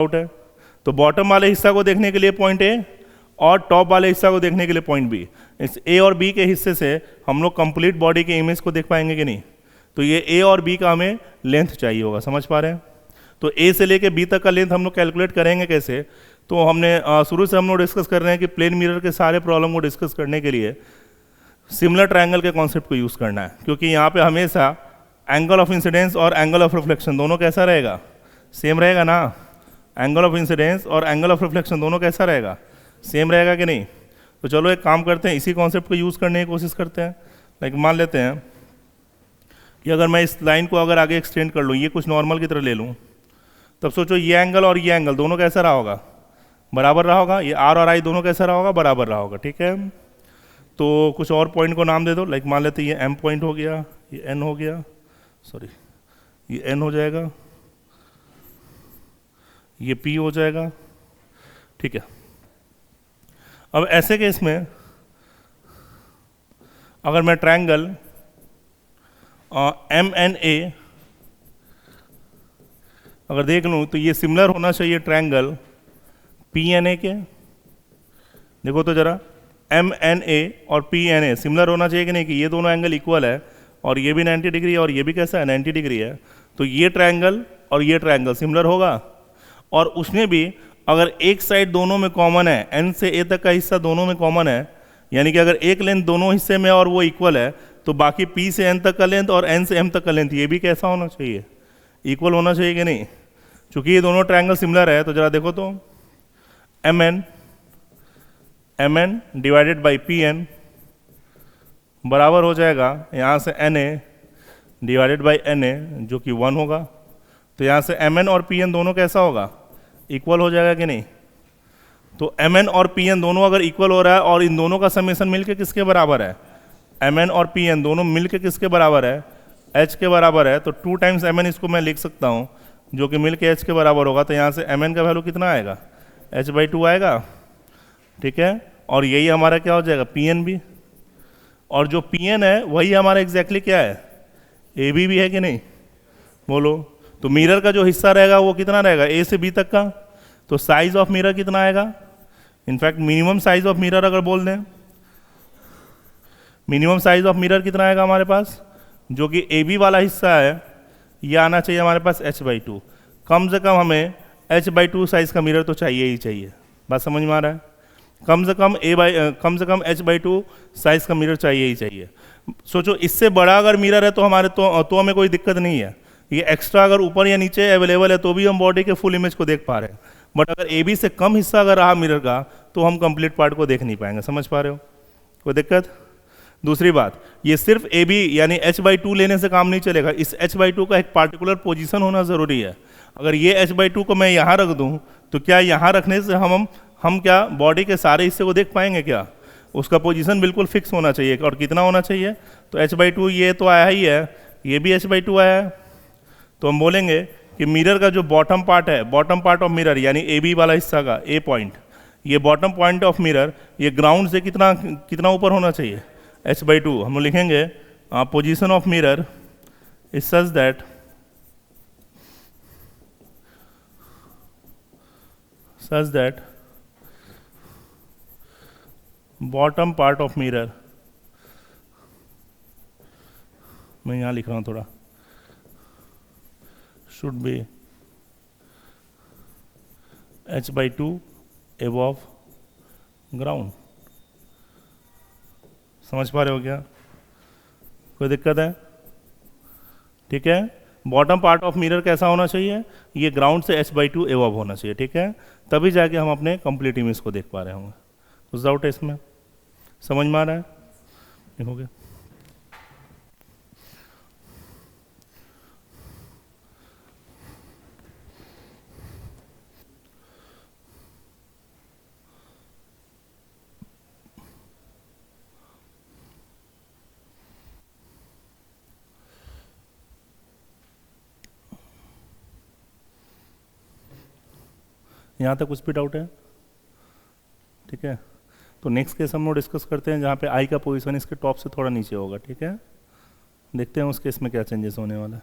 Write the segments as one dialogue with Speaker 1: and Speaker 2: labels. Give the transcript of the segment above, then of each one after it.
Speaker 1: Out है। तो bottom वाले हिस्सा को देखने के लिए पॉइंट ए और टॉप वाले हिस्सा को देखने के लिए पॉइंट बी। इस ए और बी के हिस्से से हम लोग कंप्लीट बॉडी के इमेज को देख पाएंगे कि नहीं? तो ये ए और बी का हमें लेंथ चाहिए होगा, समझ पा रहे हैं? तो ए से लेके बी तक का लेंथ हम लोग कैलकुलेट करेंगे कैसे? तो हमने शुरू से हम लोग डिस्कस कर रहे हैं कि प्लेन मिरर के सारे प्रॉब्लम को डिस्कस करने के लिए सिमिलर ट्रायंगल के कॉन्सेप्ट को यूज़ करना है, क्योंकि यहाँ पे हमेशा एंगल ऑफ इंसिडेंस और एंगल ऑफ रिफ्लेक्शन दोनों कैसा रहेगा? सेम रहेगा ना? एंगल ऑफ इंसिडेंस और एंगल ऑफ रिफ्लेक्शन दोनों कैसा रहेगा? सेम रहेगा कि नहीं? तो चलो एक काम करते हैं, इसी कॉन्सेप्ट को यूज़ करने की कोशिश करते हैं। लाइक मान लेते हैं कि अगर मैं इस लाइन को अगर आगे एक्सटेंड कर लूँ, ये कुछ नॉर्मल की तरह ले लूँ, तब सोचो ये एंगल और ये एंगल दोनों कैसा रहा होगा? बराबर रहा होगा। ये आर और आई दोनों कैसा रहा होगा? बराबर रहा होगा, ठीक है? तो कुछ और पॉइंट को नाम दे दो। लाइक मान लेते हैं ये एम पॉइंट हो गया, ये एन हो गया, सॉरी ये एन हो जाएगा, ये पी हो जाएगा, ठीक है? अब ऐसे केस में अगर मैं ट्रायंगल एम एन ए अगर देख लूँ तो ये सिमिलर होना चाहिए ट्रायंगल पी एन ए के। देखो तो जरा, एम एन ए और पी एन ए सिमिलर होना चाहिए कि नहीं? कि ये दोनों एंगल इक्वल है और ये भी 90 डिग्री है और ये भी कैसा है? 90 डिग्री है। तो ये ट्रायंगल और ये ट्रायंगल सिमिलर होगा। और उसमें भी अगर एक साइड दोनों में कॉमन है, एन से ए तक का हिस्सा दोनों में कॉमन है, यानी कि अगर एक लेंथ दोनों हिस्से में और वो इक्वल है, तो बाकी पी से एन तक का लेंथ और एन से एम तक का लेंथ ये भी कैसा होना चाहिए? इक्वल होना चाहिए कि नहीं? चूंकि ये दोनों ट्रायंगल सिमिलर है, तो जरा देखो तो M N divided by P N बराबर हो जाएगा यहाँ से N A divided by N A, जो कि 1 होगा। तो यहाँ से एम एन और पी एन दोनों कैसा होगा? इक्वल हो जाएगा कि नहीं? तो एम एन और पी एन दोनों अगर इक्वल हो रहा है और इन दोनों का समेशन मिलके किसके बराबर है? एम एन और पी एन दोनों मिलके किसके बराबर है? एच के बराबर है। तो 2 टाइम्स एम एन इसको मैं लिख सकता हूँ, जो कि मिलके एच के बराबर होगा। तो यहाँ से एम एन का वैल्यू कितना आएगा? h/2 आएगा, ठीक है? और यही हमारा क्या हो जाएगा? पी एन भी। और जो पी एन है वही हमारा एग्जैक्टली क्या है? ए बी भी है कि नहीं? बोलो। तो मिरर का जो हिस्सा रहेगा वो कितना रहेगा? ए से बी तक का। तो साइज ऑफ मिरर कितना आएगा? In fact minimum size of mirror अगर बोल दें, मिनिमम साइज ऑफ मिरर कितना आएगा हमारे पास? जो कि ए बी वाला हिस्सा है, ये आना चाहिए हमारे पास h/2। कम से कम हमें h/2 साइज का मिरर तो चाहिए ही चाहिए। बात समझ में आ रहा है? कम से कम h/2 साइज का मिरर चाहिए ही चाहिए। सोचो इससे बड़ा अगर मिरर है तो हमारे तो हमें कोई दिक्कत नहीं है। ये एक्स्ट्रा अगर ऊपर या नीचे अवेलेबल है तो भी हम बॉडी के फुल इमेज को देख पा रहे हैं। बट अगर ए बी से कम हिस्सा अगर रहा मिरर का तो हम कंप्लीट पार्ट को देख नहीं पाएंगे। समझ पा रहे हो? कोई दिक्कत? दूसरी बात, ये सिर्फ ए बी यानी h/2 लेने से काम नहीं चलेगा। इस h/2 का एक पार्टिकुलर पोजीशन होना ज़रूरी है। अगर ये h/2 को मैं यहाँ रख दूँ तो क्या यहाँ रखने से हम क्या बॉडी के सारे हिस्से को देख पाएंगे क्या? उसका पोजीशन बिल्कुल फिक्स होना चाहिए। और कितना होना चाहिए? तो h/2 ये तो आया ही है, ये भी h/2 आया है। तो हम बोलेंगे कि मिरर का जो बॉटम पार्ट है, बॉटम पार्ट ऑफ मिरर यानी ए बी वाला हिस्सा का ए पॉइंट, ये बॉटम पॉइंट ऑफ मिरर ये ग्राउंड से कितना ऊपर होना चाहिए? h/2। हम लिखेंगे position of mirror is such that bottom part of mirror, मैं यहाँ लिख रहा हूँ थोड़ा, should be h/2 above ground। समझ पा रहे हो क्या? कोई दिक्कत है? ठीक है? बॉटम पार्ट ऑफ मिरर कैसा होना चाहिए? ये ग्राउंड से h/2 एबव होना चाहिए, ठीक है? तभी जाके हम अपने कंप्लीट इमेज को देख पा रहे होंगे। कुछ डाउट है इसमें? समझ में आ रहा है? देखोगे यहाँ तक कुछ भी डाउट है? ठीक है, तो नेक्स्ट केस हम लोग डिस्कस करते हैं जहाँ पे आई का पोजीशन इसके टॉप से थोड़ा नीचे होगा। ठीक है, देखते हैं उस केस में क्या चेंजेस होने वाला है।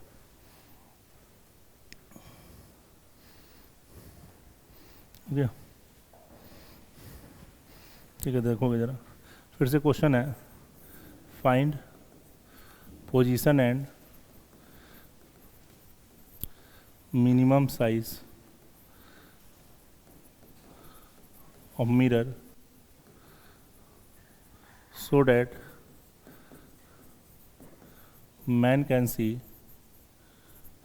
Speaker 1: गया। ठीक है, देखोगे ज़रा फिर से क्वेश्चन है, find position and minimum size of mirror so that man can see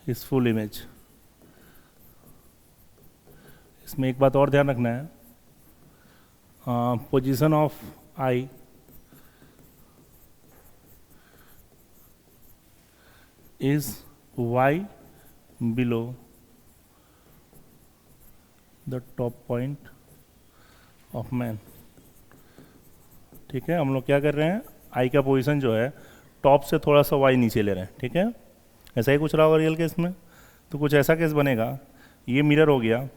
Speaker 1: his full image। इसमें एक बात और ध्यान रखना है, position of I is y below the top point of man. ठीक है, हम लोग क्या कर रहे हैं, आई का पोजीशन जो है टॉप से थोड़ा सा वाई नीचे ले रहे हैं। ठीक है, ऐसा ही कुछ रहा होगा रियल केस में। तो कुछ ऐसा केस बनेगा, ये मिरर हो गया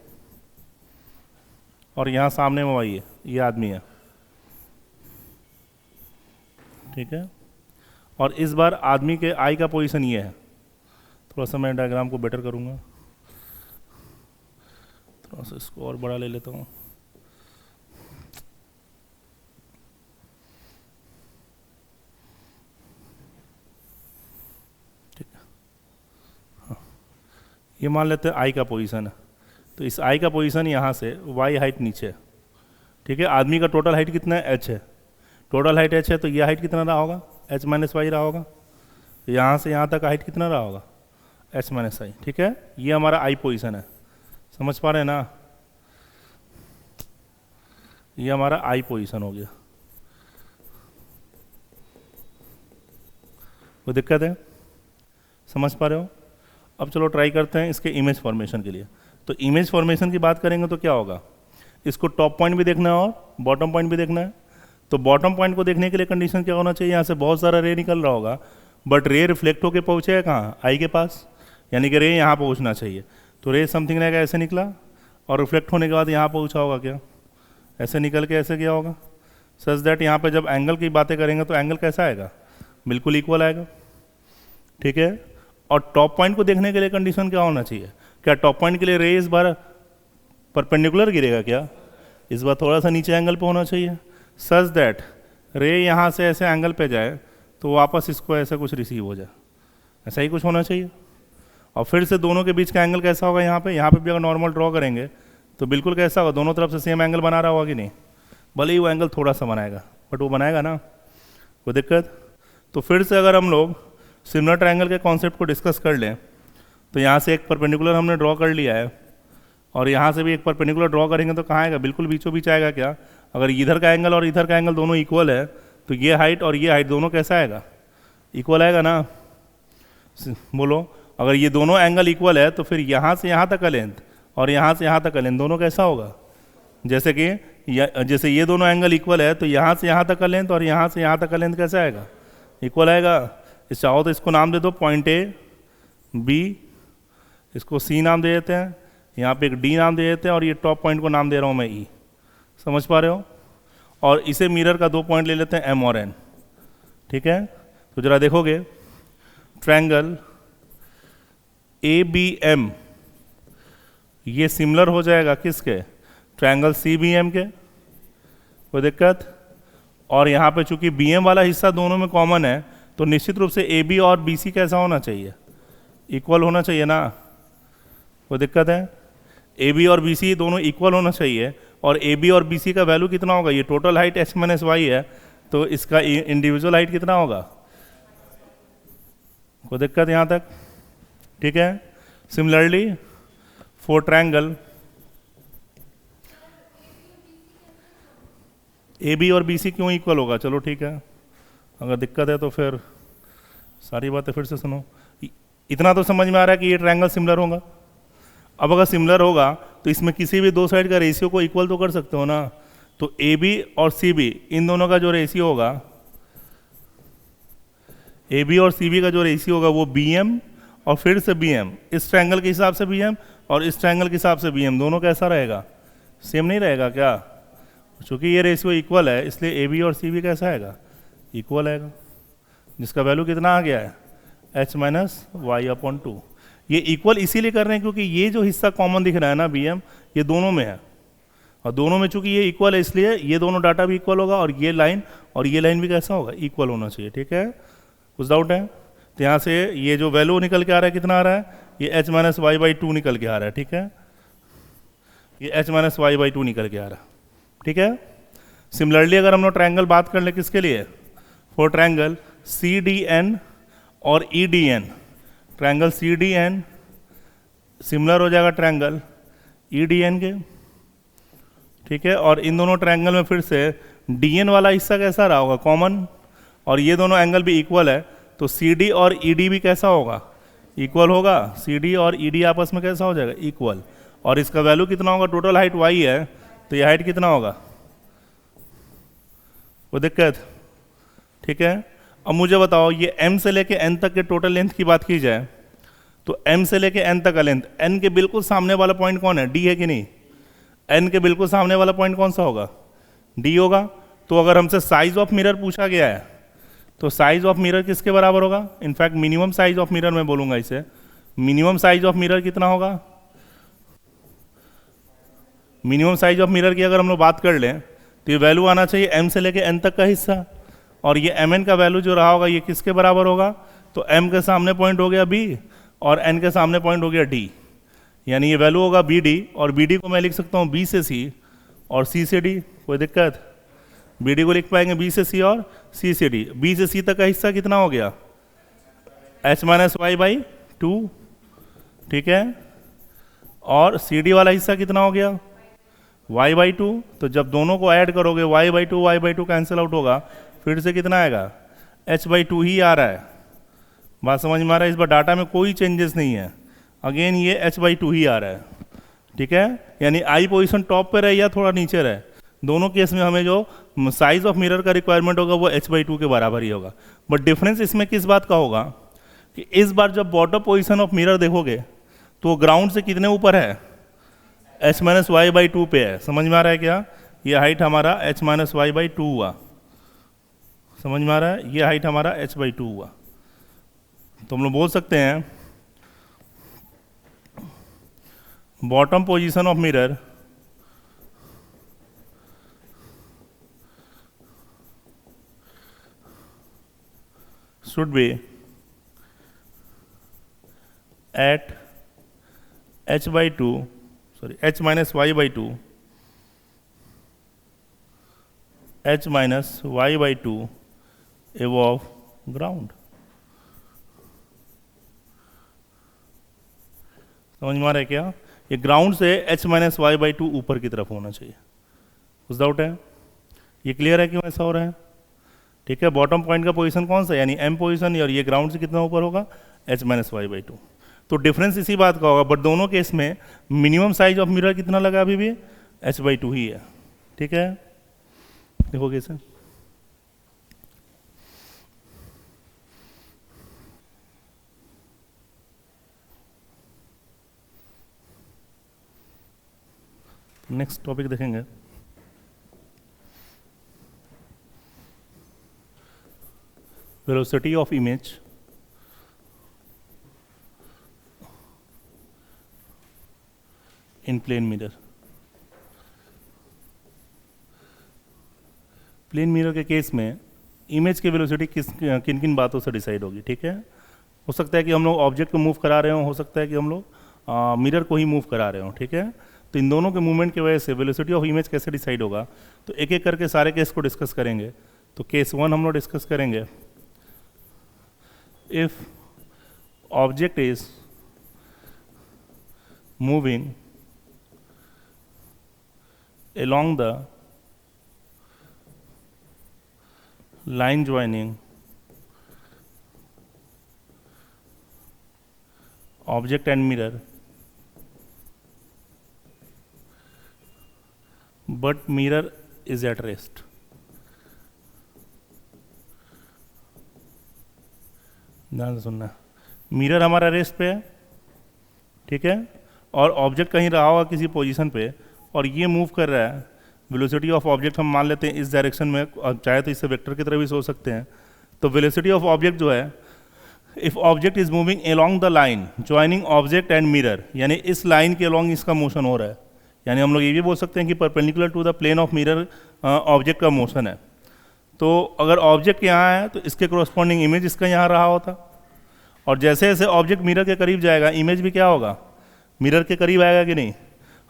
Speaker 1: और यहाँ सामने में वाई है, ये आदमी है। ठीक है, और इस बार आदमी के आई का पोजीशन ये है। थोड़ा सा मैं डायग्राम को बेटर करूँगा, थोड़ा सा इसको और बड़ा ले लेता हूँ। ये मान लेते हैं आई का पोजीशन है, तो इस आई का पोजीशन यहाँ से वाई हाइट नीचे है। ठीक है, आदमी का टोटल हाइट कितना है, एच है, टोटल हाइट एच है, तो ये हाइट कितना रहा होगा, एच माइनस वाई रहा होगा। तो यहाँ से यहाँ तक हाइट कितना रहा होगा, एच माइनस आई। ठीक है, ये हमारा आई पोजीशन है, समझ पा रहे हैं ना, ये हमारा आई पोजीशन हो गया। कोई दिक्कत है, समझ पा रहे हो। अब चलो ट्राई करते हैं इसके इमेज फॉर्मेशन के लिए। तो इमेज फॉर्मेशन की बात करेंगे तो क्या होगा, इसको टॉप पॉइंट भी देखना है और बॉटम पॉइंट भी देखना है। तो बॉटम पॉइंट को देखने के लिए कंडीशन क्या होना चाहिए, यहाँ से बहुत सारा रे निकल रहा होगा, बट रे रिफ्लेक्ट होकर पहुँचेगा कहाँ, आई के पास, यानी कि रे यहाँ पहुँचना चाहिए। तो रे समथिंग रहेगा ऐसे निकला और रिफ्लेक्ट होने के बाद यहाँ पहुँचा होगा क्या, ऐसे निकल के ऐसे क्या होगा, सच दैट यहाँ पे जब एंगल की बातें करेंगे तो एंगल कैसा आएगा, बिल्कुल इक्वल आएगा। ठीक है, और टॉप पॉइंट को देखने के लिए कंडीशन क्या होना चाहिए, क्या टॉप पॉइंट के लिए रे इस बार परपेंडिकुलर गिरेगा क्या, इस बार थोड़ा सा नीचे एंगल पे होना चाहिए, सच दैट रे यहाँ से ऐसे एंगल पे जाए तो वापस इसको ऐसा कुछ रिसीव हो जाए, ऐसा ही कुछ होना चाहिए। और फिर से दोनों के बीच का एंगल कैसा होगा, यहाँ पे भी अगर नॉर्मल ड्रॉ करेंगे तो बिल्कुल कैसा होगा, दोनों तरफ से सेम एंगल बना रहा होगा कि नहीं, भले ही वो एंगल थोड़ा सा बनाएगा बट वो बनाएगा ना, कोई दिक्कत। तो फिर से अगर हम लोग सिमिलर ट्रायंगल के कॉन्सेप्ट को डिस्कस कर लें तो यहाँ से एक परपेंडिकुलर हमने ड्रॉ कर लिया है और यहाँ से भी एक परपेंडिकुलर ड्रॉ करेंगे तो कहाँ आएगा, बिल्कुल बीचों बीच आएगा क्या। अगर इधर का एंगल और इधर का एंगल दोनों इक्वल है तो ये हाइट और ये हाइट दोनों कैसा आएगा, इक्वल आएगा ना, बोलो। अगर ये दोनों एंगल इक्वल है तो फिर यहाँ से यहाँ तक का लेंथ और यहाँ से यहाँ तक का लेंथ दोनों कैसा होगा, जैसे कि जैसे ये दोनों एंगल इक्वल है तो यहाँ से यहाँ तक का लेंथ और यहाँ से यहाँ तक का लेंथ कैसा आएगा, इक्वल आएगा। इस चाहो तो इसको नाम दे दो पॉइंट ए बी, इसको सी नाम दे देते हैं, यहाँ पे एक डी नाम दे देते हैं और ये टॉप पॉइंट को नाम दे रहा हूँ मैं ई, समझ पा रहे हो। और इसे मिरर का 2 पॉइंट ले लेते हैं एम और एन। ठीक है, तो जरा देखोगे ट्रायंगल ए बी एम ये सिमिलर हो जाएगा किसके, ट्रायंगल सी बी एम के, कोई दिक्कत। और यहाँ पे चूंकि बी एम वाला हिस्सा दोनों में कॉमन है तो निश्चित रूप से ए बी और बी सी कैसा होना चाहिए, इक्वल होना चाहिए ना, कोई दिक्कत है। ए बी और बी सी दोनों इक्वल होना चाहिए और ए बी और बी सी का वैल्यू कितना होगा, ये total height H minus Y है तो इसका इंडिविजुअल हाइट कितना होगा, कोई दिक्कत यहाँ तक। ठीक है, similarly for triangle A B और बी सी क्यों इक्वल होगा, चलो ठीक है, अगर दिक्कत है तो फिर सारी बातें फिर से सुनो। इतना तो समझ में आ रहा है कि ये ट्रायंगल सिमिलर होगा। अब अगर सिमिलर होगा तो इसमें किसी भी 2 साइड का रेशियो को इक्वल तो कर सकते हो ना। तो ए बी और सी बी इन दोनों का जो रेशियो होगा, ए बी और सी बी का जो रेशियो होगा वो बी एम और फिर से बी एम, इस ट्रायंगल के हिसाब से बी एम और इस ट्रायंगल के हिसाब से बी एम, दोनों कैसा रहेगा, सेम नहीं रहेगा क्या। चूँकि ये रेशियो इक्वल है इसलिए ए बी और सी बी कैसा आएगा, इक्वल आएगा, जिसका वैल्यू कितना आ गया है, एच माइनस वाई अपॉन 2। ये इक्वल इसीलिए कर रहे हैं क्योंकि ये जो हिस्सा कॉमन दिख रहा है ना बी एम, ये दोनों में है, और दोनों में चूंकि ये इक्वल है इसलिए ये दोनों डाटा भी इक्वल होगा और ये लाइन भी कैसा होगा, इक्वल होना चाहिए। ठीक है, कुछ डाउट है? तो यहाँ से ये जो वैल्यू निकल के आ रहा है कितना आ रहा है, ये h minus Y by two निकल के आ रहा है। ठीक है, ये h minus Y by two निकल के आ रहा है। ठीक है, सिमिलरली अगर हम लोग ट्रायंगल बात कर ले किसके लिए, for triangle C D N और E D N, triangle C D N similar हो जाएगा ट्रायंगल ई डी एन के। ठीक है, और इन दोनों ट्रायंगल में फिर से डी एन वाला हिस्सा कैसा रहा होगा, कॉमन, और ये दोनों एंगल भी इक्वल है, तो सी डी और ई डी भी कैसा होगा, इक्वल होगा। सी डी और ई डी आपस में कैसा हो जाएगा, इक्वल। और इसका वैल्यू कितना होगा, टोटल हाइट वाई है, तो ये हाइट कितना होगा, कोई दिक्कत? ठीक है, अब मुझे बताओ ये m से लेके n तक के टोटल लेंथ की बात की जाए तो m से लेके n तक का लेंथ, n के बिल्कुल सामने वाला पॉइंट कौन है, d है कि नहीं? n के बिल्कुल सामने वाला पॉइंट कौन सा होगा, d होगा। तो अगर हमसे साइज ऑफ मिरर पूछा गया है तो साइज ऑफ मिरर किसके बराबर होगा, in fact minimum size of mirror मैं बोलूंगा इसे, मिनिमम साइज ऑफ मिरर कितना होगा, मिनिमम साइज ऑफ मिरर की अगर हम लोग बात कर लें तो ये वैल्यू आना चाहिए m से लेके n तक का हिस्सा, और ये mn का वैल्यू जो रहा होगा ये किसके बराबर होगा, तो m के सामने पॉइंट हो गया b और n के सामने पॉइंट हो गया d, यानी ये वैल्यू होगा bd, और bd को मैं लिख सकता हूँ b से c और c से d, कोई दिक्कत? bd को लिख पाएंगे b से c और c से d। b से c तक का हिस्सा कितना हो गया, h minus Y by two. ठीक है, और cd वाला हिस्सा कितना हो गया, y बाई टू। तो जब दोनों को ऐड करोगे y by two cancel out होगा, फिर से कितना आएगा, h बाई टू ही आ रहा है। बात समझ में आ रहा है? इस बार डाटा में कोई चेंजेस नहीं है, अगेन ये h बाई टू ही आ रहा है। ठीक है, यानी आई पोजीशन टॉप पे रहे या थोड़ा नीचे रहे, दोनों केस में हमें जो साइज ऑफ मिरर का रिक्वायरमेंट होगा वो h बाई टू के बराबर ही होगा। बट डिफरेंस इसमें किस बात का होगा कि इस बार जब बॉटम पोजीशन ऑफ मिरर देखोगे तो ग्राउंड से कितने ऊपर है, h minus Y by two पे है। समझ में आ रहा है क्या, ये हाइट हमारा h minus Y by two हुआ, समझ में आ रहा है, ये हाइट हमारा h बाई टू हुआ। तो हम लोग बोल सकते हैं bottom position of mirror should be at h by 2 sorry h minus y by 2 h minus y by 2 above ground। समझ में आ रहा है क्या, ये ग्राउंड से h minus Y by two ऊपर की तरफ होना चाहिए। कुछ डाउट है, ये क्लियर है क्यों ऐसा हो रहा है? ठीक है, बॉटम पॉइंट का पोजीशन कौन सा, यानी m पोजीशन, और ये ग्राउंड से कितना ऊपर होगा, h minus Y by two. तो डिफरेंस इसी बात का होगा, बट दोनों केस में मिनिमम साइज ऑफ मिरर कितना लगा अभी भी, h बाई टू ही है। ठीक है, देखो कैसे, नेक्स्ट टॉपिक देखेंगे velocity of image in plane mirror। Plane mirror के केस में इमेज की वेलोसिटी किन किन बातों से डिसाइड होगी। ठीक है, हो सकता है कि हम लोग ऑब्जेक्ट को मूव करा रहे हो सकता है कि हम लोग मिरर को ही मूव करा रहे हो। ठीक है, तो इन दोनों के मूवमेंट की वजह से वेलोसिटी ऑफ इमेज कैसे डिसाइड होगा, तो एक एक करके सारे केस को डिस्कस करेंगे। तो केस वन हम लोग डिस्कस करेंगे, if object is moving along the line joining object and mirror but mirror is at rest। ध्यान से सुनना, मिरर हमारा रेस्ट पे है, ठीक है, और ऑब्जेक्ट कहीं रहा होगा किसी पोजीशन पे और ये मूव कर रहा है। वेलोसिटी ऑफ ऑब्जेक्ट हम मान लेते हैं इस डायरेक्शन में, और चाहे तो इससे वेक्टर की तरह भी सोच सकते हैं। तो वेलोसिटी ऑफ ऑब्जेक्ट जो है, if object is moving along the line joining object and mirror, यानी इस लाइन के अलोंग इसका मोशन हो रहा है, यानी हम लोग ये भी बोल सकते हैं कि perpendicular to the plane of mirror object का मोशन है। तो अगर ऑब्जेक्ट यहाँ है तो इसके कोरस्पॉन्डिंग इमेज इसका यहाँ रहा होता, और जैसे जैसे ऑब्जेक्ट मिरर के करीब जाएगा इमेज भी क्या होगा, मिरर के करीब आएगा कि नहीं।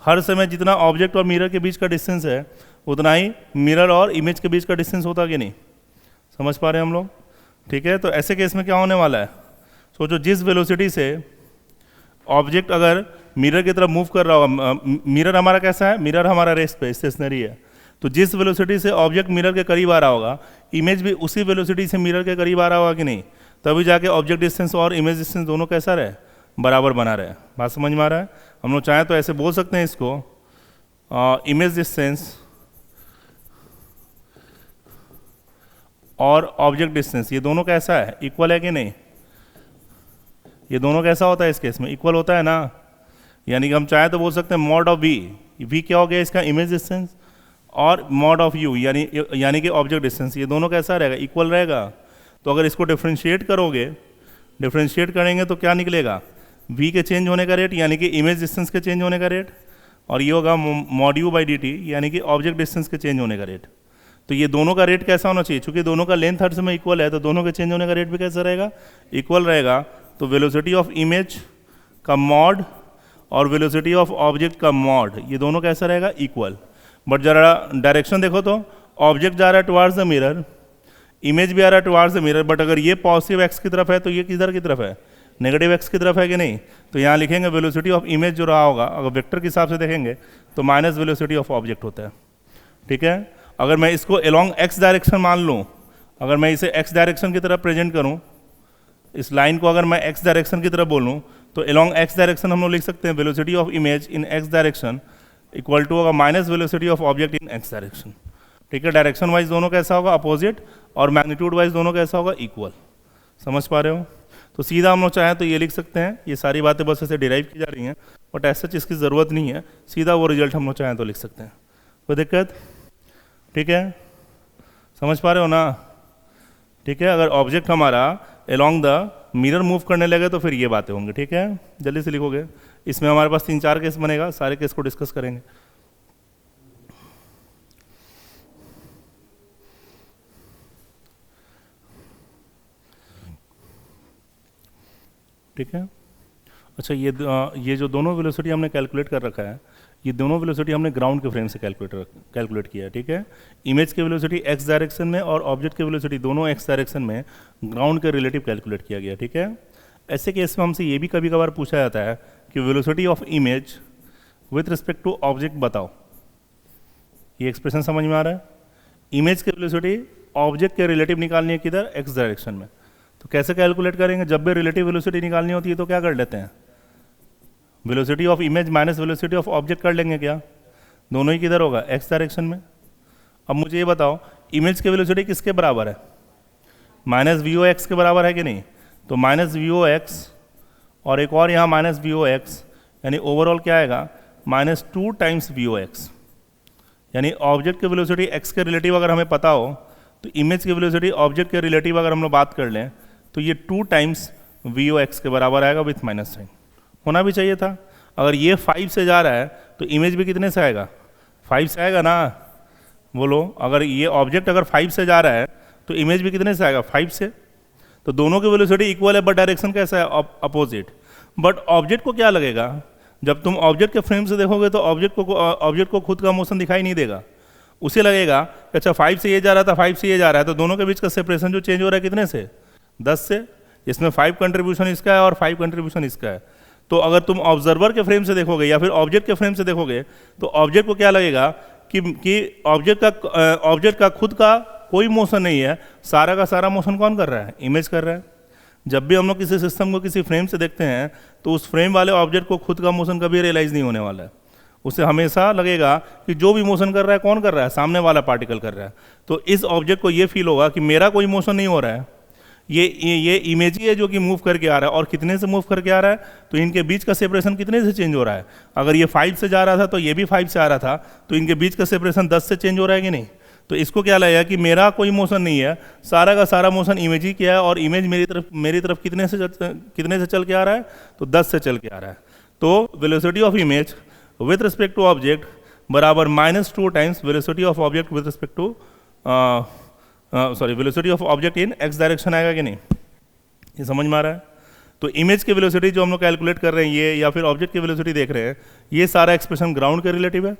Speaker 1: हर समय जितना ऑब्जेक्ट और मिरर के बीच का डिस्टेंस है उतना ही मिरर और इमेज के बीच का डिस्टेंस होता कि नहीं। समझ पा रहे हैं हम लोग, ठीक है। तो ऐसे केस में क्या होने वाला है, सोचो जिस वेलोसिटी से ऑब्जेक्ट अगर मिरर की तरफ मूव कर रहा होगा, मिरर हमारा कैसा है, मिरर हमारा रेस्ट पे स्टेशनरी है, तो जिस वेलोसिटी से ऑब्जेक्ट मिरर के करीब आ रहा होगा इमेज भी उसी वेलोसिटी से मिरर के करीब आ रहा होगा कि नहीं, तभी जाके ऑब्जेक्ट डिस्टेंस और इमेज डिस्टेंस दोनों कैसा रहे, बराबर बना रहे। बात समझ में आ रहा है। हम लोग चाहें तो ऐसे बोल सकते हैं इसको, इमेज डिस्टेंस और ऑब्जेक्ट डिस्टेंस ये दोनों कैसा है, इक्वल है कि नहीं। ये दोनों कैसा होता है इस केस में, इक्वल होता है ना। यानी कि हम चाहें तो बोल सकते हैं मॉड ऑफ वी क्या हो गया इसका, इमेज डिस्टेंस, और मॉड ऑफ यू यानी कि ऑब्जेक्ट डिस्टेंस, ये दोनों कैसा रहेगा, इक्वल रहेगा। तो अगर इसको डिफ्रेंशिएट करोगे, डिफ्रेंशिएट करेंगे तो क्या निकलेगा, v के चेंज होने का रेट यानी कि इमेज डिस्टेंस के चेंज होने का रेट, और ये होगा mod you by D T यानी कि ऑब्जेक्ट डिस्टेंस के चेंज होने का रेट। तो ये दोनों का रेट कैसा होना चाहिए, चूंकि दोनों का लेंथ हर समय इक्वल है तो दोनों के चेंज होने का रेट भी कैसा रहेगा, इक्वल रहेगा। तो वेलोसिटी ऑफ इमेज का मॉड और वेलोसिटी ऑफ ऑब्जेक्ट का मॉड ये दोनों कैसा रहेगा, इक्वल। बट जरा डायरेक्शन देखो तो ऑब्जेक्ट जा रहा है टुवार्ड्स द मिरर, इमेज भी आ रहा है टुवार्ड्स द मिरर, बट अगर ये पॉजिटिव एक्स की तरफ है तो ये किधर की तरफ है, नेगेटिव एक्स की तरफ है कि नहीं। तो यहाँ लिखेंगे वेलोसिटी ऑफ इमेज जो रहा होगा, अगर वेक्टर के हिसाब से देखेंगे तो माइनस वेलोसिटी ऑफ ऑब्जेक्ट होता है, ठीक है। अगर मैं इसको अलोंग एक्स डायरेक्शन मान लूँ, अगर मैं इसे एक्स डायरेक्शन की तरफ प्रेजेंट करूँ, इस लाइन को अगर मैं एक्स डायरेक्शन की तरफ बोलूँ तो अलोंग एक्स डायरेक्शन हम लोग लिख सकते हैं velocity of image in x direction equal to होगा minus velocity of object in x direction, ठीक है। डायरेक्शन वाइज दोनों कैसा होगा, अपोजिट, और मैग्नीट्यूड वाइज दोनों कैसा होगा, इक्वल। समझ पा रहे हो। तो सीधा हम लोग चाहें तो ये लिख सकते हैं, ये सारी बातें बस ऐसे डिराइव की जा रही हैं, बट ऐसा चीज़ की ज़रूरत नहीं है, सीधा वो रिजल्ट हम लोग चाहें तो लिख सकते हैं, कोई दिक्कत, ठीक है। समझ पा रहे हो ना, ठीक है। अगर ऑब्जेक्ट हमारा अलोंग द मिरर मूव करने लगे तो फिर ये बातें होंगी, ठीक है। जल्दी से लिखोगे, इसमें हमारे पास 3-4 केस बनेगा, सारे केस को डिस्कस करेंगे। ठीक है। अच्छा, ये जो दोनों वेलोसिटी हमने कैलकुलेट कर रखा है, ये दोनों वेलोसिटी हमने ग्राउंड के फ्रेम से कैलकुलेट किया है, ठीक है। इमेज के वेलोसिटी एक्स डायरेक्शन में और ऑब्जेक्ट के वेलोसिटी दोनों एक्स डायरेक्शन में ग्राउंड के रिलेटिव कैलकुलेट किया गया, ठीक है। ऐसे केस में हमसे ये भी कभी कभार पूछा जाता है कि velocity of image with respect to object बताओ। ये एक्सप्रेशन समझ में आ रहा है। इमेज की वेलोसिटी ऑब्जेक्ट के रिलेटिव निकालनी है किधर, एक्स डायरेक्शन में। तो कैसे कैलकुलेट करेंगे, जब भी रिलेटिव वेलोसिटी निकालनी होती है तो क्या कर लेते हैं, velocity of image minus velocity of object कर लेंगे, क्या दोनों ही किधर होगा, एक्स डायरेक्शन में। अब मुझे ये बताओ इमेज की वेलोसिटी किसके बराबर है, माइनस वी ओ एक्स के बराबर है कि नहीं। तो माइनस वी ओ एक्स और एक और यहाँ माइनस वी ओ एक्स, यानी ओवरऑल क्या आएगा, -2 टाइम्स वी ओ एक्स। यानी ऑब्जेक्ट की वेलोसिटी एक्स के रिलेटिव अगर हमें पता हो तो इमेज की वेलोसिटी ऑब्जेक्ट के रिलेटिव अगर हम लोग बात कर लें तो ये 2 टाइम्स वी ओ एक्स के बराबर आएगा विथ माइनस साइन। होना भी चाहिए था। अगर ये 5 से जा रहा है तो इमेज भी कितने से आएगा, 5 से आएगा ना, बोलो। अगर ये ऑब्जेक्ट अगर 5 से जा रहा है तो इमेज भी कितने से आएगा, 5 से। तो दोनों की वेलोसिटी इक्वल है बट डायरेक्शन कैसा है, अपोजिट। बट ऑब्जेक्ट को क्या लगेगा, जब तुम ऑब्जेक्ट के फ्रेम से देखोगे तो ऑब्जेक्ट को खुद का मोशन दिखाई नहीं देगा। उसे लगेगा कि अच्छा 5 से ये जा रहा था, 5 से ये जा रहा है, तो दोनों के बीच का सेपरेशन जो चेंज हो रहा है कितने से, 10 से। इसमें 5 कंट्रीब्यूशन इसका है और 5 कंट्रीब्यूशन इसका है। तो अगर तुम ऑब्जर्वर के फ्रेम से देखोगे या फिर ऑब्जेक्ट के फ्रेम से देखोगे तो ऑब्जेक्ट को क्या लगेगा कि ऑब्जेक्ट का खुद का कोई मोशन नहीं है, सारा का सारा मोशन कौन कर रहा है, इमेज कर रहा है। जब भी हम लोग किसी सिस्टम को किसी फ्रेम से देखते हैं तो उस फ्रेम वाले ऑब्जेक्ट को खुद का मोशन कभी रियलाइज नहीं होने वाला है। उसे हमेशा लगेगा कि जो भी मोशन कर रहा है कौन कर रहा है, सामने वाला पार्टिकल कर रहा है। तो इस ऑब्जेक्ट को ये फील होगा कि मेरा कोई मोशन नहीं हो रहा है, ये इमेज ही है जो कि मूव करके आ रहा है। और कितने से मूव करके आ रहा है, तो इनके बीच का सेपरेशन कितने से चेंज हो रहा है। अगर ये 5 से जा रहा था तो ये भी 5 से आ रहा था, तो इनके बीच का सेपरेशन 10 से चेंज हो रहा है कि नहीं। तो इसको क्या लगेगा कि मेरा कोई मोशन नहीं है, सारा का सारा मोशन इमेज ही किया है, और इमेज मेरी तरफ कितने से चल के आ रहा है, तो 10 से चल के आ रहा है। तो velocity of image with respect to object बराबर -2 times velocity of object with respect to velocity of object in x direction आएगा कि नहीं? ये समझ में आ रहा है? तो इमेज की वेलोसिटी जो हम लोग कैलकुलेट कर रहे हैं ये, या फिर ऑब्जेक्ट की वेलोसिटी देख रहे हैं, ये सारा एक्सप्रेशन ग्राउंड के रिलेटिव है,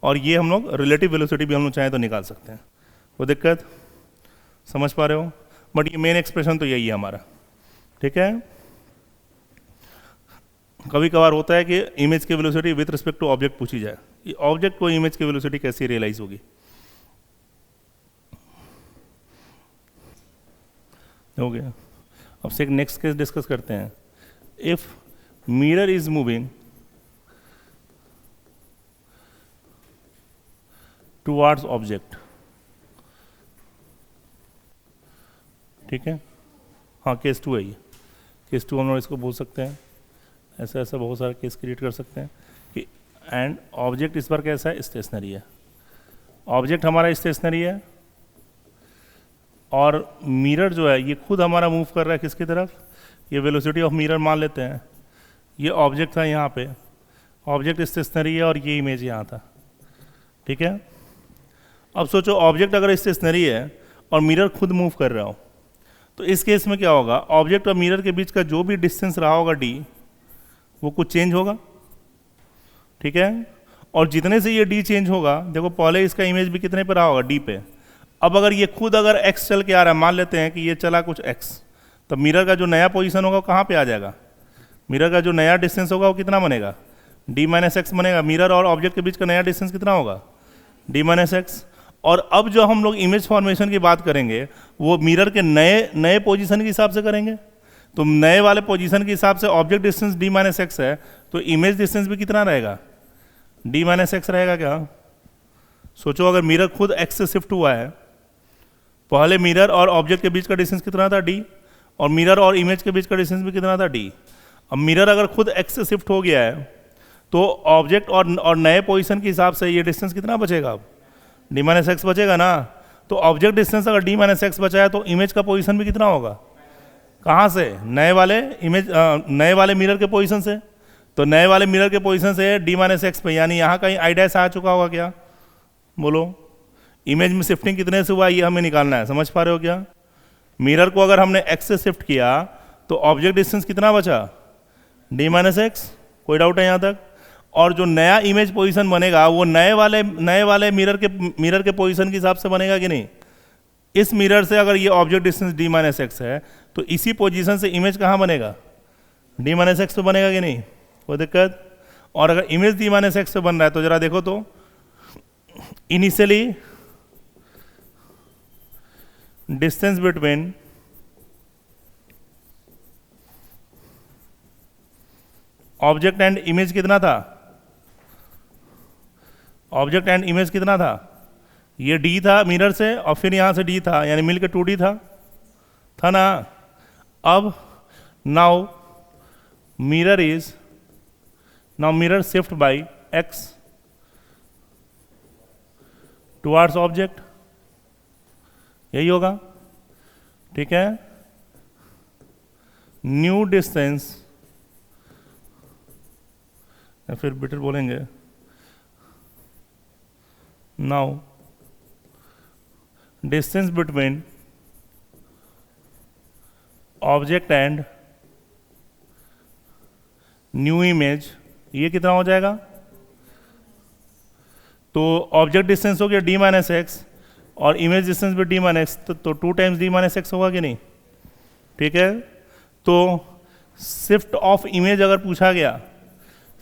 Speaker 1: और ये हम लोग रिलेटिव वेलोसिटी भी हम लोग चाहें तो निकाल सकते हैं। वो दिक्कत समझ पा रहे हो? बट ये मेन एक्सप्रेशन तो यही है हमारा, ठीक है। कभी कभार होता है कि इमेज की velocity with respect to object पूछी जाए, ये ऑब्जेक्ट को इमेज की वेलोसिटी कैसे रियलाइज होगी? हो गया। अब से एक नेक्स्ट केस डिस्कस करते हैं। If mirror is moving towards object, ठीक है, हाँ केस 2 है ये, केस 2 हम लोग इसको बोल सकते हैं, ऐसा ऐसा बहुत सारे केस क्रिएट कर सकते हैं कि एंड ऑब्जेक्ट इस बार कैसा है? स्टेशनरी है। ऑब्जेक्ट हमारा स्टेशनरी है और मिरर जो है ये खुद हमारा मूव कर रहा है किसकी तरफ? ये वेलोसिटी ऑफ मिरर मान लेते हैं। ये ऑब्जेक्ट था यहाँ पे, ऑब्जेक्ट स्टेशनरी है और ये इमेज यहाँ था, ठीक है। अब सोचो ऑब्जेक्ट अगर स्टेशनरी है और मिरर खुद मूव कर रहा हो, तो इस केस में क्या होगा? ऑब्जेक्ट और मिरर के बीच का जो भी डिस्टेंस रहा होगा d, वो कुछ चेंज होगा, ठीक है। और जितने से ये d चेंज होगा, देखो पहले इसका इमेज भी कितने पे रहा होगा? d पे। अब अगर ये खुद अगर x चल के आ रहा है, मान लेते हैं कि ये चला कुछ x, तब मिरर का जो नया पोजीशन होगा वो कहाँ पे आ जाएगा? मिरर का जो नया डिस्टेंस होगा वो कितना बनेगा? d - x बनेगा। मिरर और ऑब्जेक्ट के बीच का नया डिस्टेंस कितना होगा? d - x। और अब जो हम लोग इमेज फॉर्मेशन की बात करेंगे वो मिरर के नए नए पोजीशन के हिसाब से करेंगे। तो नए वाले पोजीशन के हिसाब से ऑब्जेक्ट डिस्टेंस d - x है, तो इमेज डिस्टेंस भी कितना रहेगा? d - x रहेगा क्या? सोचो अगर मिरर खुद x से शिफ्ट हुआ है, पहले मिरर और ऑब्जेक्ट के बीच का डिस्टेंस कितना था? d, और मिरर और इमेज के बीच का डिस्टेंस भी कितना था? d। अब मिरर अगर खुद x से शिफ्ट हो गया है, तो ऑब्जेक्ट और नए पोजीशन के हिसाब से ये डिस्टेंस कितना बचेगा? अब d - x बचेगा ना। तो ऑब्जेक्ट डिस्टेंस अगर d - x बचा है तो इमेज का पोजीशन भी कितना होगा? कहाँ से? नए वाले मिरर के पोजीशन से। तो नए वाले मिरर के पोजीशन से d - x पे, यानी यहाँ कहीं i डैश आ चुका होगा क्या? बोलो, इमेज में शिफ्टिंग कितने से हुआ ये हमें निकालना है, समझ पा रहे हो क्या? मिरर को अगर हमने x से शिफ्ट किया तो ऑब्जेक्ट डिस्टेंस कितना बचा? d - x। कोई डाउट है यहाँ तक? और जो नया इमेज पोजीशन बनेगा वो नए वाले मिरर के पोजीशन के हिसाब से बनेगा कि नहीं? इस मिरर से अगर ये ऑब्जेक्ट डिस्टेंस d - x है, तो इसी पोजीशन से इमेज कहाँ बनेगा? d - x पे बनेगा कि नहीं? कोई दिक्कत? और अगर इमेज d - x पे बन रहा है तो जरा देखो तो, initially distance between object and image कितना था? ऑब्जेक्ट एंड इमेज कितना था? ये d था मिरर से, और फिर यहाँ से d था, यानी मिलकर 2d था ना। अब now mirror shift by x towards object, यही होगा, ठीक है। न्यू डिस्टेंस, या फिर बेटर बोलेंगे now distance between object and new image, ये कितना हो जाएगा? तो ऑब्जेक्ट डिस्टेंस हो गया d - x और इमेज डिस्टेंस भी d - x, तो 2 टाइम्स d - x होगा कि नहीं? ठीक है। तो शिफ्ट ऑफ इमेज अगर पूछा गया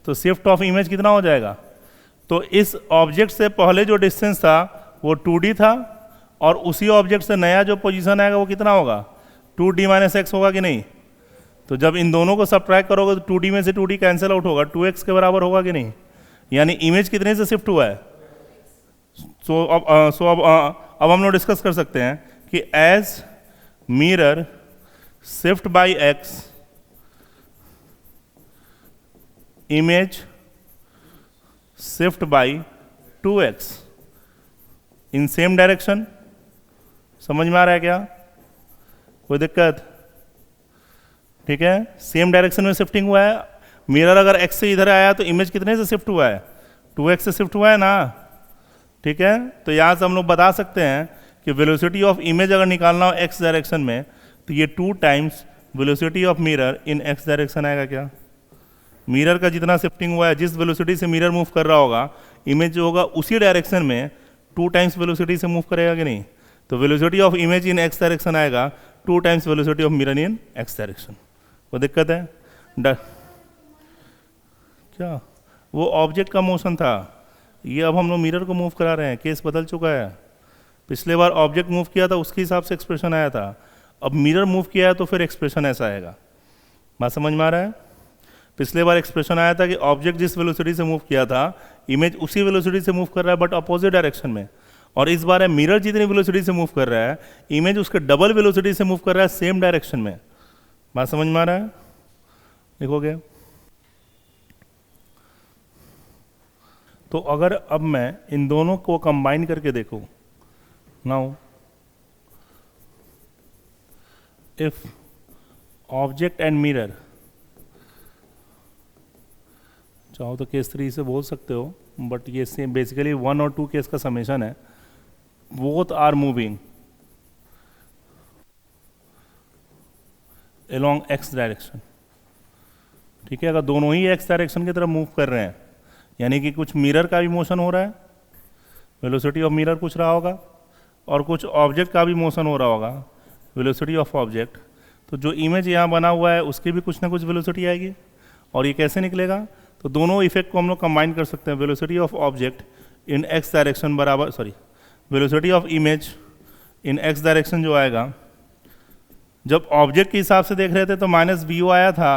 Speaker 1: तो शिफ्ट ऑफ इमेज कितना हो जाएगा? तो इस ऑब्जेक्ट से पहले जो डिस्टेंस था वो 2d था, और उसी ऑब्जेक्ट से नया जो पोजीशन आएगा वो कितना होगा? 2d - x होगा कि नहीं? तो जब इन दोनों को सबट्रैक्ट करोगे तो 2d में से 2d कैंसिल आउट होगा, 2x के बराबर होगा कि नहीं? यानी इमेज कितने से शिफ्ट हुआ है? अब हम लोग डिस्कस कर सकते हैं कि as mirror shift by x, image shift by 2x in same direction. समझ में आ रहा है क्या? कोई दिक्कत? ठीक है, सेम डायरेक्शन में शिफ्टिंग हुआ है। मिरर अगर x से इधर आया तो इमेज कितने से शिफ्ट हुआ है, 2x से शिफ्ट हुआ है ना, ठीक है। तो यहाँ से हम लोग बता सकते हैं कि वेलोसिटी ऑफ इमेज अगर निकालना हो x डायरेक्शन में तो ये 2 times velocity of mirror in x direction आएगा। क्या मिरर का जितना शिफ्टिंग हुआ है, जिस वेलोसिटी से मिरर मूव कर रहा होगा, इमेज जो होगा उसी डायरेक्शन में 2 टाइम्स वेलोसिटी से मूव करेगा कि नहीं। तो velocity of image in x direction आएगा 2 times velocity of mirror in x direction. वो दिक्कत है क्या, वो ऑब्जेक्ट का मोशन था, ये अब हम लोग मिरर को मूव करा रहे हैं, केस बदल चुका है। पिछले बार ऑब्जेक्ट मूव किया था उसके हिसाब से एक्सप्रेशन आया था, अब मिरर मूव किया है तो फिर एक्सप्रेशन ऐसा आएगा। बात समझ में आ रहा है। पिछले बार एक्सप्रेशन आया था कि ऑब्जेक्ट जिस वेलोसिटी से मूव किया था, इमेज उसी वेलोसिटी से मूव कर रहा है बट अपोजिट डायरेक्शन में। और इस बार है मिरर जितनी वेलोसिटी से मूव कर रहा है, इमेज उसके डबल वेलोसिटी से मूव कर रहा है सेम डायरेक्शन में। बात समझ में आ रहा है, लिखोगे। तो अगर अब मैं इन दोनों को कंबाइन करके देखूं, now if object and mirror, चाहो तो केस 3 से बोल सकते हो बट ये सेम बेसिकली 1 और 2 केस का समेशन है। Both are moving along x direction, ठीक है। अगर दोनों ही x डायरेक्शन की तरफ मूव कर रहे हैं, यानी कि कुछ मिरर का भी मोशन हो रहा है, वेलोसिटी ऑफ मिरर कुछ रहा होगा, और कुछ ऑब्जेक्ट का भी मोशन हो रहा होगा, वेलोसिटी ऑफ ऑब्जेक्ट। तो जो इमेज यहाँ बना हुआ है उसकी भी कुछ ना कुछ वेलोसिटी आएगी। और ये कैसे निकलेगा, तो दोनों इफेक्ट को हम लोग कंबाइन कर सकते हैं। Velocity of object in x direction बराबर, sorry, velocity of image in x direction जो आएगा, जब ऑब्जेक्ट के हिसाब से देख रहे थे तो -bu आया था,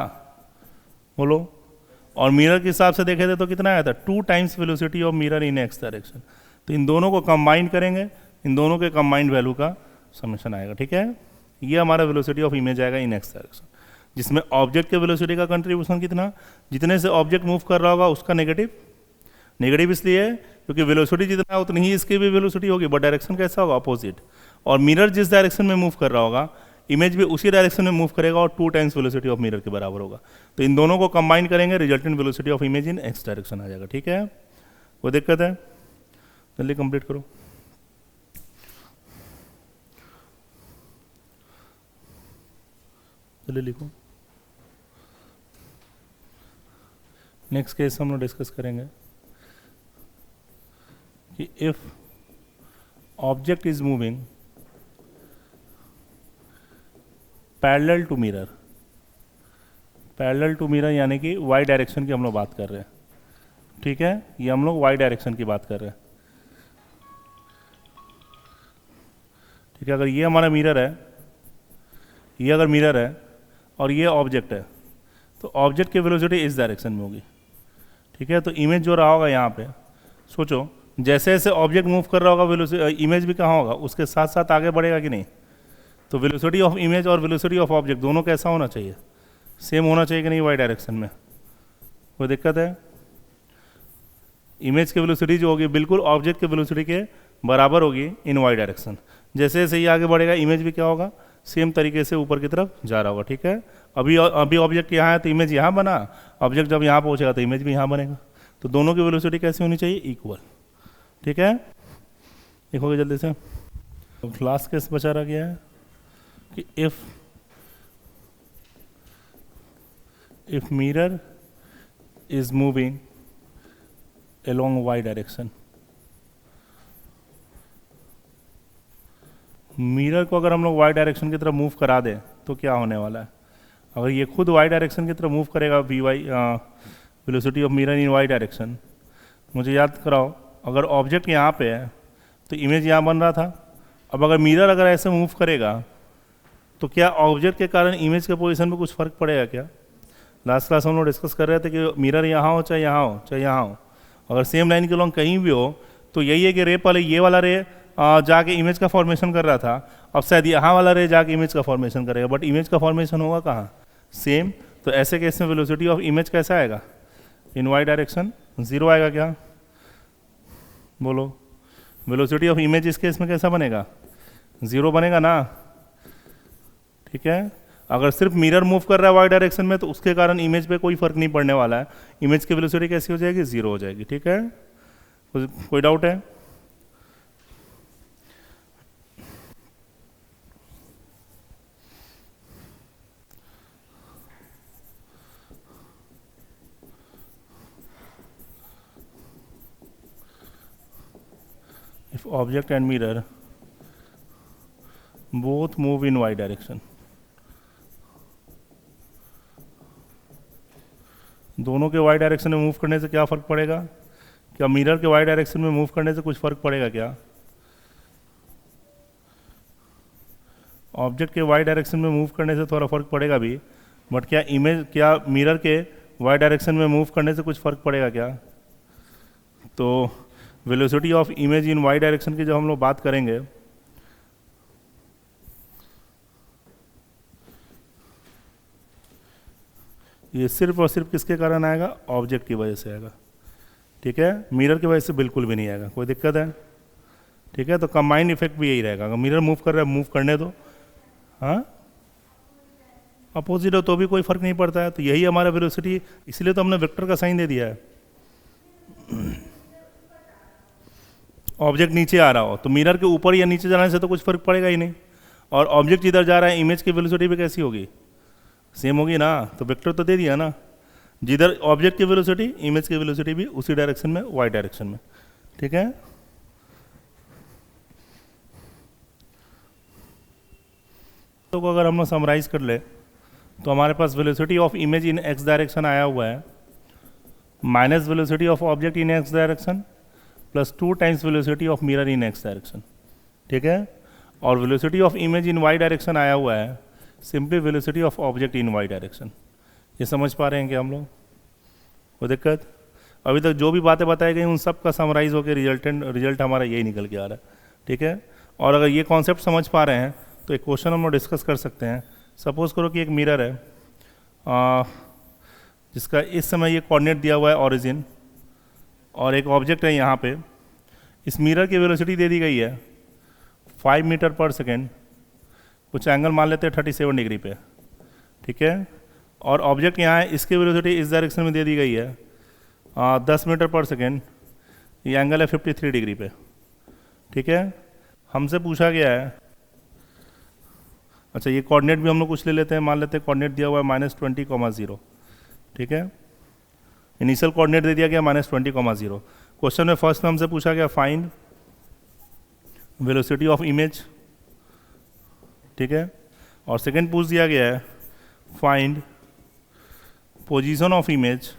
Speaker 1: बोलो, और मिरर के हिसाब से देखे थे तो कितना आया था, 2 times velocity of mirror in x direction. तो इन दोनों को कंबाइन करेंगे, इन दोनों के कंबाइंड वैल्यू का समेशन आएगा, ठीक है। ये हमारा वेलोसिटी ऑफ इमेज आएगा इन x डायरेक्शन, जिसमें ऑब्जेक्ट के वेलोसिटी का कंट्रीब्यूशन कितना, जितने से ऑब्जेक्ट मूव कर रहा होगा उसका नेगेटिव इसलिए है क्योंकि वेलोसिटी जितना है उतनी ही इसकी भी वेलोसिटी होगी, बट डायरेक्शन कैसा होगा, अपोजिट। और मिरर जिस डायरेक्शन में मूव कर रहा होगा, इमेज भी उसी डायरेक्शन में मूव करेगा और 2 टाइम्स वेलोसिटी ऑफ मिरर के बराबर होगा। तो इन दोनों को कंबाइन करेंगे, resultant velocity of image in x direction आ जाएगा, ठीक है। कोई दिक्कत है, जल्दी कंप्लीट करो। चलिए लिखो। नेक्स्ट केस हम लोग डिस्कस करेंगे कि if object is moving parallel to mirror, यानी कि y डायरेक्शन की हम लोग बात कर रहे हैं, ठीक है। ये हम लोग y डायरेक्शन की बात कर रहे हैं, ठीक है। अगर ये हमारा मिरर है, ये अगर मिरर है और ये ऑब्जेक्ट है, तो ऑब्जेक्ट की वेलोसिटी इस डायरेक्शन में होगी, ठीक है। तो इमेज जो रहा होगा यहाँ पे, सोचो जैसे जैसे ऑब्जेक्ट मूव कर रहा होगा वेलोसिटी इमेज भी कहाँ होगा, उसके साथ साथ आगे बढ़ेगा कि नहीं। तो वेलोसिटी ऑफ इमेज और वेलोसिटी ऑफ ऑब्जेक्ट दोनों कैसा होना चाहिए, सेम होना चाहिए कि नहीं, y डायरेक्शन में। कोई दिक्कत है, इमेज की वेलोसिटी जो होगी बिल्कुल ऑब्जेक्ट के वेलोसिटी के बराबर होगी इन y डायरेक्शन। जैसे जैसे ये आगे बढ़ेगा इमेज भी क्या होगा, सेम तरीके से ऊपर की तरफ जा रहा होगा, ठीक है। अभी ऑब्जेक्ट यहाँ है तो इमेज यहाँ बना, ऑब्जेक्ट जब यहाँ पहुँचेगा तो इमेज भी यहाँ बनेगा। तो दोनों की वेलोसिटी कैसी होनी चाहिए, इक्वल, ठीक है। देखोगे जल्दी से। तो लास्ट केस बचा रह गया है कि if mirror is moving along y direction, mirror को अगर हम लोग y डायरेक्शन की तरफ मूव करा दें तो क्या होने वाला है। अगर ये खुद y डायरेक्शन की तरफ मूव करेगा, velocity of mirror in y direction, मुझे याद कराओ, अगर ऑब्जेक्ट यहाँ पे है तो इमेज यहाँ बन रहा था। अब अगर मिरर अगर ऐसे मूव करेगा तो क्या ऑब्जेक्ट के कारण इमेज के पोजीशन में कुछ फर्क पड़ेगा क्या। लास्ट क्लास हम लोग डिस्कस कर रहे थे कि मिरर यहाँ हो चाहे यहाँ हो चाहे यहाँ हो, अगर सेम लाइन के लॉन्ग कहीं भी हो तो यही है कि रे पहले ये वाला रे जाके इमेज का फॉर्मेशन कर रहा था, अब शायद यहाँ वाला रे जाके इमेज का फॉर्मेशन करेगा, बट इमेज का फॉर्मेशन होगा कहाँ, सेम। तो ऐसे केस में वेलोसिटी ऑफ इमेज कैसा आएगा, इन y डायरेक्शन 0 आएगा क्या, बोलो। वेलोसिटी ऑफ इमेज इस केस में कैसा बनेगा, 0 बनेगा ना, ठीक है। अगर सिर्फ मिरर मूव कर रहा है वाई डायरेक्शन में तो उसके कारण इमेज पे कोई फर्क नहीं पड़ने वाला है, इमेज की वेलोसिटी कैसी हो जाएगी, जीरो हो जाएगी। ठीक है, कोई डाउट है? If object and mirror both move in y direction, दोनों के y डायरेक्शन में मूव करने से क्या फ़र्क पड़ेगा? क्या मिरर के y डायरेक्शन में मूव करने से कुछ फ़र्क पड़ेगा क्या? ऑब्जेक्ट के y डायरेक्शन में मूव करने से थोड़ा फ़र्क पड़ेगा भी, बट क्या मिरर के y डायरेक्शन में मूव करने से कुछ फ़र्क पड़ेगा क्या? तो velocity of image in y direction की जब हम लोग बात करेंगे, ये सिर्फ और सिर्फ किसके कारण आएगा? ऑब्जेक्ट की वजह से आएगा। ठीक है, मिरर की वजह से बिल्कुल भी नहीं आएगा। कोई दिक्कत है? ठीक है, तो कंबाइंड इफेक्ट भी यही रहेगा। अगर मिरर मूव कर रहा है, मूव करने दो, हाँ अपोजिट हो तो भी कोई फर्क नहीं पड़ता है। तो यही हमारा वेलोसिटी, इसलिए तो हमने वेक्टर का साइन दे दिया है। ऑब्जेक्ट नीचे आ रहा हो तो मिरर के ऊपर या नीचे जाने से तो कुछ फर्क पड़ेगा ही नहीं, और ऑब्जेक्ट जिधर जा रहा है इमेज की वेलोसिटी भी कैसी होगी, सेम होगी ना। तो वेक्टर तो दे दिया ना, जिधर ऑब्जेक्ट की वेलोसिटी इमेज की वेलोसिटी भी उसी डायरेक्शन में, वाई डायरेक्शन में। ठीक है, तो अगर हम लोग समराइज कर ले तो हमारे पास velocity of image in x direction आया हुआ है minus velocity of object in x direction plus 2 times velocity of mirror in x direction. ठीक है, और velocity of image in Y direction आया हुआ है simply velocity of object in Y direction. ये समझ पा रहे हैं कि हम लोग? कोई दिक्कत? अभी तक जो भी बातें बताई गई उन सब का समराइज होकर रिजल्ट हमारा यही निकल के आ रहा है। ठीक है, और अगर ये कॉन्सेप्ट समझ पा रहे हैं तो एक क्वेश्चन हम लोग डिस्कस कर सकते हैं। सपोज करो कि एक मिरर है जिसका इस समय ये कोऑर्डिनेट दिया हुआ है ओरिजिन, और एक ऑब्जेक्ट है यहाँ पे। इस मिरर की वेलोसिटी दे दी गई है 5 मीटर पर सेकेंड, कुछ एंगल मान लेते हैं 37 डिग्री पे। ठीक है, और ऑब्जेक्ट यहाँ है, इसकी वेलोसिटी इस डायरेक्शन में दे दी गई है 10 मीटर पर सेकेंड, ये एंगल है 53 डिग्री पे। ठीक है, हमसे पूछा गया है, अच्छा ये कोऑर्डिनेट भी हम लोग कुछ ले लेते हैं, मान लेते हैं कोऑर्डिनेट दिया हुआ है -20,0। ठीक है, इनिशियल कोऑर्डिनेट दे दिया गया -20,0। क्वेश्चन में फर्स्ट में हमसे पूछा गया फाइंड वेलोसिटी ऑफ इमेज। ठीक है, और सेकंड पूछ दिया गया है find position of image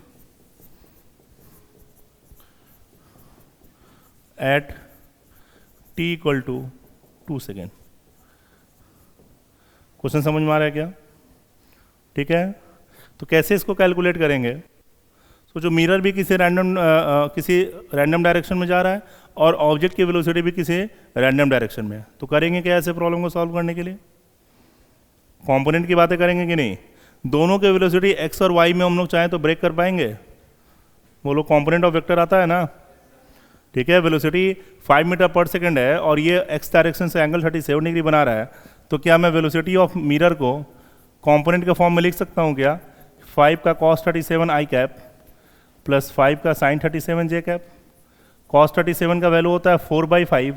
Speaker 1: at t = 2 second. Question समझ में आ रहा है क्या? ठीक है, तो कैसे इसको कैलकुलेट करेंगे? तो जो मिरर भी किसी रैंडम डायरेक्शन में जा रहा है और ऑब्जेक्ट की वेलोसिटी भी किसी रैंडम डायरेक्शन में है, तो करेंगे क्या ऐसे प्रॉब्लम को सॉल्व करने के लिए? कंपोनेंट की बातें करेंगे कि नहीं? दोनों के वेलोसिटी एक्स और वाई में हम लोग चाहें तो ब्रेक कर पाएंगे? वो लोग कंपोनेंट ऑफ वेक्टर आता है ना। ठीक है, वेलोसिटी 5 मीटर पर सेकेंड है और ये एक्स डायरेक्शन से एंगल 37 डिग्री बना रहा है, तो क्या मैं वेलोसिटी ऑफ मिरर को कंपोनेंट के फॉर्म में लिख सकता हूँ क्या? 5 का cos 37 i कैप प्लस 5 का sin 37 j कैप। cos 37 का वैल्यू होता है 4/5,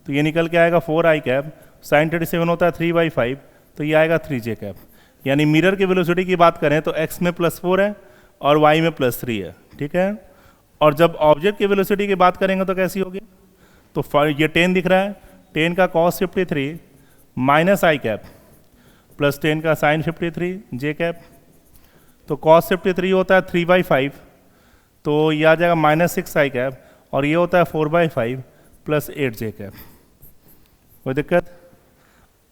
Speaker 1: तो ये निकल के आएगा 4 i कैप। sin 37 होता है 3/5, तो ये आएगा 3 j कैप। यानी मिरर की वेलोसिटी की बात करें तो x में +4 है और y में +3 है। ठीक है, और जब ऑब्जेक्ट की वेलोसिटी की बात करेंगे तो कैसी होगी? तो ये 10 दिख रहा है, 10 का cos 53 माइनस आई कैप प्लस 10 का sin 53 जे कैप। तो cos 53 होता है 3/5, तो ये आ जाएगा -6 आई कैप, और ये होता है 4/5 प्लस 8 जे कैप। कोई दिक्कत?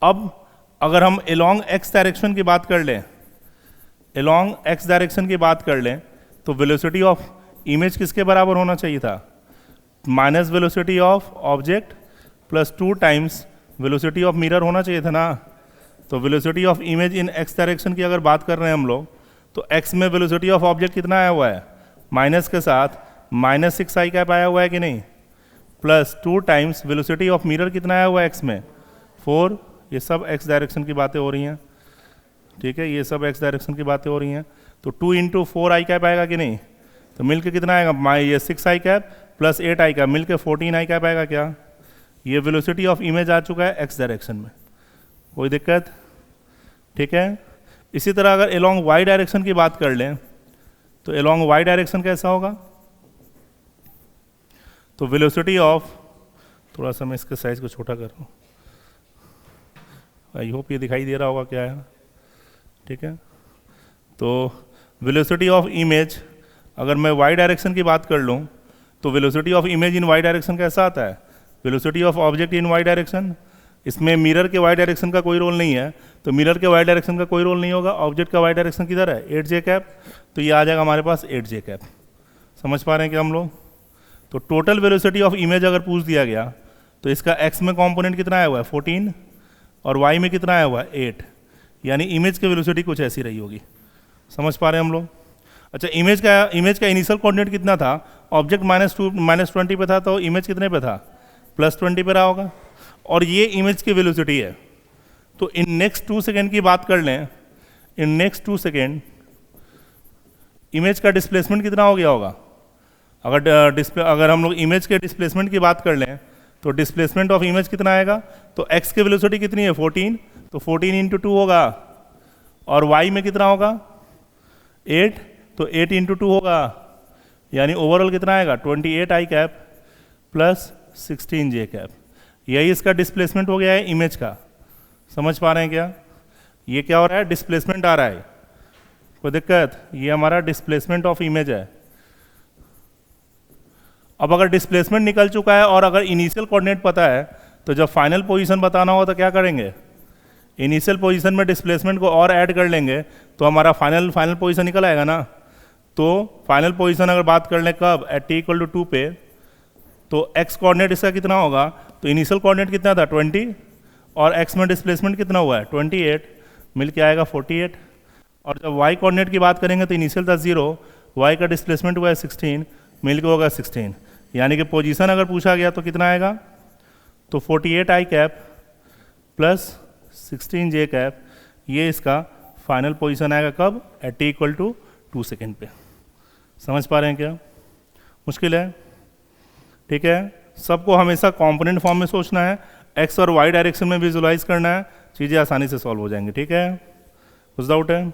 Speaker 1: अब अगर हम एलोंग एक्स डायरेक्शन की बात कर लें, एलोंग एक्स डायरेक्शन की बात कर लें तो वेलोसिटी ऑफ इमेज किसके बराबर होना चाहिए था? Minus velocity of object plus 2 times velocity of mirror होना चाहिए था ना। तो velocity of image in x direction की अगर बात कर रहे हैं हम लोग, तो एक्स में वेलोसिटी ऑफ ऑब्जेक्ट कितना आया हुआ है? माइनस के साथ -6 आई कैप आया हुआ है कि नहीं, plus 2 times velocity of mirror कितना आया हुआ है एक्स में? 4। ये सब एक्स डायरेक्शन की बातें हो रही हैं। ठीक है, ये सब एक्स डायरेक्शन की बातें हो रही हैं। तो 2 इंटू 4 आई कैप आएगा कि नहीं, तो मिल के कितना आएगा, ये 6 आई कैप प्लस 8 आई कैप मिल के 14 आई कैप आएगा क्या। ये वेलोसिटी ऑफ इमेज आ चुका है एक्स डायरेक्शन में, कोई दिक्कत, ठीक है। इसी तरह अगर एलोंग वाई डायरेक्शन की बात कर लें तो एलोंग वाई डायरेक्शन कैसा होगा, तो वेलोसिटी ऑफ, थोड़ा सा मैं इसके साइज को छोटा कर रहा हूँ, आई होप ये दिखाई दे रहा होगा क्या है, ठीक है। तो वेलोसिटी ऑफ इमेज अगर मैं वाई डायरेक्शन की बात कर लूँ तो velocity of image in Y direction कैसा आता है, velocity of object in Y direction. इसमें मिरर के वाई डायरेक्शन का कोई रोल नहीं है, तो मिरर के वाई डायरेक्शन का कोई रोल नहीं होगा, ऑब्जेक्ट का वाई डायरेक्शन किधर है, 8j कैप, तो ये आ जाएगा हमारे पास 8j कैप। समझ पा रहे हैं क्या हम लोग। तो टोटल वेलोसिटी ऑफ इमेज अगर पूछ दिया गया तो इसका x में कॉम्पोनेंट कितना आया हुआ है 14 और y में कितना आया हुआ है 8, यानी इमेज की वेलोसिटी कुछ ऐसी रही होगी। समझ पा रहे हैं हम लोग। अच्छा, इमेज का इनिशियल कोऑर्डिनेट कितना था, ऑब्जेक्ट -20 पे था, तो इमेज कितने पे था, +20 पे रहा होगा, और ये इमेज की वेलोसिटी है। तो इन नेक्स्ट 2 सेकेंड की बात कर लें, इन नेक्स्ट 2 सेकेंड इमेज का डिस्प्लेसमेंट कितना हो गया होगा, अगर हम लोग इमेज के डिस्प्लेसमेंट की बात कर लें तो डिस्प्लेसमेंट ऑफ इमेज कितना आएगा, तो x की वेलोसिटी कितनी है 14, तो 14 इंटू 2 होगा, और y में कितना होगा 8, तो 8 इंटू 2 होगा, यानी ओवरऑल कितना आएगा 28 आई कैप प्लस 16j कैप। यही इसका डिस्प्लेसमेंट हो गया है इमेज का। समझ पा रहे हैं क्या, ये क्या हो रहा है, डिस्प्लेसमेंट आ रहा है, कोई दिक्कत, ये हमारा डिस्प्लेसमेंट ऑफ इमेज है। अब अगर डिस्प्लेसमेंट निकल चुका है और अगर इनिशियल कोऑर्डिनेट पता है तो जब फाइनल पोजीशन बताना हो तो क्या करेंगे, इनिशियल पोजीशन में डिस्प्लेसमेंट को और ऐड कर लेंगे तो हमारा फाइनल पोजीशन निकल आएगा ना। तो फाइनल पोजीशन अगर बात कर लें कब, एट t = 2 पे, तो x कोऑर्डिनेट इसका कितना होगा, तो इनिशियल कोऑर्डिनेट कितना था 20 और x में डिस्प्लेसमेंट कितना हुआ है 28, मिल के आएगा 48। और जब y कोऑर्डिनेट की बात करेंगे तो इनिशियल था 0, y का डिस्प्लेसमेंट हुआ है 16, मिल के होगा 16, यानी कि पोजीशन अगर पूछा गया तो कितना आएगा, तो 48 आई कैप प्लस 16j कैप, ये इसका फाइनल पोजीशन आएगा कब, एट t = 2 सेकेंड पे। समझ पा रहे हैं क्या, मुश्किल है, ठीक है। सबको हमेशा कंपोनेंट फॉर्म में सोचना है, x और y डायरेक्शन में विजुलाइज करना है, चीज़ें आसानी से सॉल्व हो जाएंगी, ठीक है। कुछ डाउट है,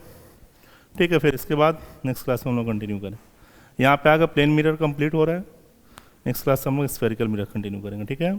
Speaker 1: ठीक है। फिर इसके बाद नेक्स्ट क्लास में हम लोग कंटिन्यू करें। यहाँ पे आकर प्लेन मिरर कंप्लीट हो रहा है, नेक्स्ट क्लास से हम लोग स्फेरिकल मिरर कंटिन्यू करेंगे, ठीक है।